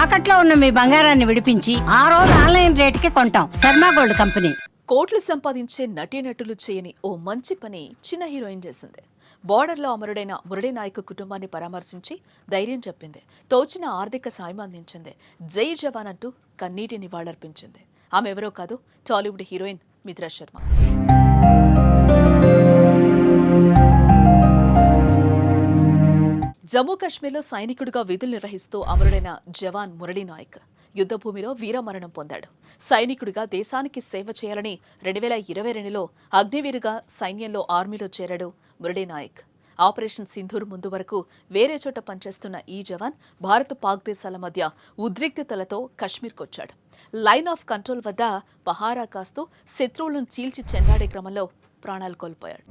తాకట్లో ఉన్న మీ బంగారాన్ని విడిపించి ఆ రోజు ఆన్లైన్ రేటుకి కొంటాం. Sharma gold company. కోట్లు సంపాదించే నటీనటులు చేయని ఓ మంచి పని చిన్న హీరోయిన్ చేసింది. బోర్డర్లో అమరుడైన మురళీ నాయక్ కుటుంబాన్ని పరామర్శించి ధైర్యం చెప్పింది. తోచిన ఆర్థిక సాయం అందించింది. జై జవాన్ అంటూ కన్నీటి నివాళులర్పించింది. ఆమె ఎవరో కాదు, టాలీవుడ్ హీరోయిన్ మిత్రా శర్మ. జమ్మూ కాశ్మీర్లో సైనికుడిగా విధులు నిర్వహిస్తూ అమరుడైన జవాన్ మురళీ నాయక్ యుద్ధభూమిలో వీరమరణం పొందాడు. సైనికుడిగా దేశానికి సేవ చేయాలని 2022లో అగ్నివీరుగా సైన్యంలో ఆర్మీలో చేరాడు మురళీ నాయక్. ఆపరేషన్ సింధూర్ ముందు వరకు వేరే చోట పనిచేస్తున్న ఈ జవాన్ భారత్ పాక్ దేశాల మధ్య ఉద్రిక్తతలతో కశ్మీర్కొచ్చాడు. లైన్ ఆఫ్ కంట్రోల్ వద్ద పహారా కాస్తూ శత్రువులను చీల్చి చెండాడే క్రమంలో ప్రాణాలు కోల్పోయాడు.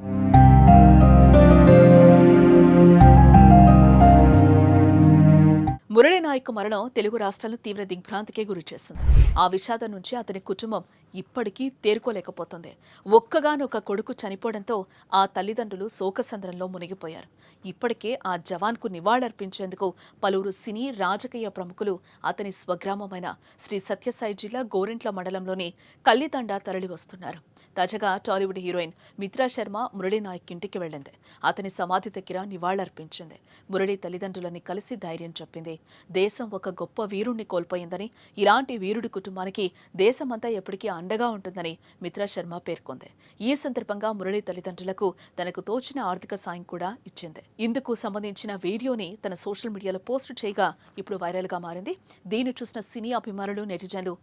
మురళీ నాయక్ మరణం తెలుగు రాష్ట్రాలను తీవ్ర దిగ్భ్రాంతికి గురిచేస్తుంది. ఆ విషాదం నుంచి అతని కుటుంబం ఇప్పటికీ తేరుకోలేకపోతుంది. ఒక్కగానొక్క కొడుకు చనిపోవడంతో ఆ తల్లిదండ్రులు శోకసంద్రంలో మునిగిపోయారు. ఇప్పటికే ఆ జవాన్కు నివాళులర్పించేందుకు పలువురు సినీ రాజకీయ ప్రముఖులు అతని స్వగ్రామమైన శ్రీ సత్యసాయి జిల్లా గోరింట్ల మండలంలోని కల్లితండా తరలి వస్తున్నారు. తాజాగా టాలీవుడ్ హీరోయిన్ మిత్రా శర్మ మురళీ నాయక్ ఇంటికి వెళ్లింది. అతని సమాధి దగ్గర నివాళులర్పించింది. మురళీ తల్లిదండ్రులని కలిసి ధైర్యం చెప్పింది. దేశం ఒక గొప్ప వీరుణ్ణి కోల్పోయిందని, ఇలాంటి వీరుడి కుటుంబానికి దేశమంతా ఎప్పటికీ అండగా ఉంటుందని మిత్రా శర్మ పేర్కొంది. ఈ సందర్భంగా మురళీ తల్లిదండ్రులకు తనకు తోచిన ఆర్థిక సాయం కూడా ఇచ్చింది. ఇందుకు సంబంధించిన వీడియోని తన సోషల్ మీడియాలో పోస్ట్ చేయగా ఇప్పుడు వైరల్ గా మారింది. దీన్ని చూసిన సినీ అభిమానులు, నెటిజన్లు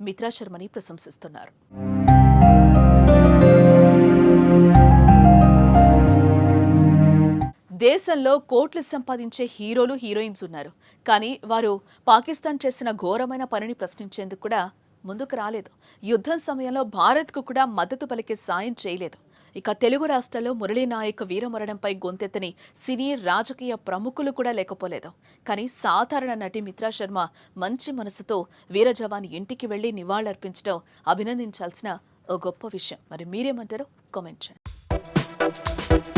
మిత్రా శర్మని ప్రశంసిస్తున్నారు. దేశంలో కోట్లు సంపాదించే హీరోలు, హీరోయిన్స్ ఉన్నారు. కానీ వారు పాకిస్తాన్ చేసిన ఘోరమైన పనిని ప్రశ్నించేందుకు కూడా ముందుకు రాలేదు. యుద్ధం సమయంలో భారత్కు కూడా మద్దతు పలికే సాయం చేయలేదు. ఇక తెలుగు రాష్ట్రాల్లో మురళీ నాయక్ వీరమరణంపై గొంతెత్తని సినీ రాజకీయ ప్రముఖులు కూడా లేకపోలేదు. కానీ సాధారణ నటి మిత్రా శర్మ మంచి మనసుతో వీర జవాన్ ఇంటికి వెళ్లి నివాళులర్పించడం అభినందించాల్సిన ఓ గొప్ప విషయం. మరి మీరేమంటారో కామెంట్ చేయండి.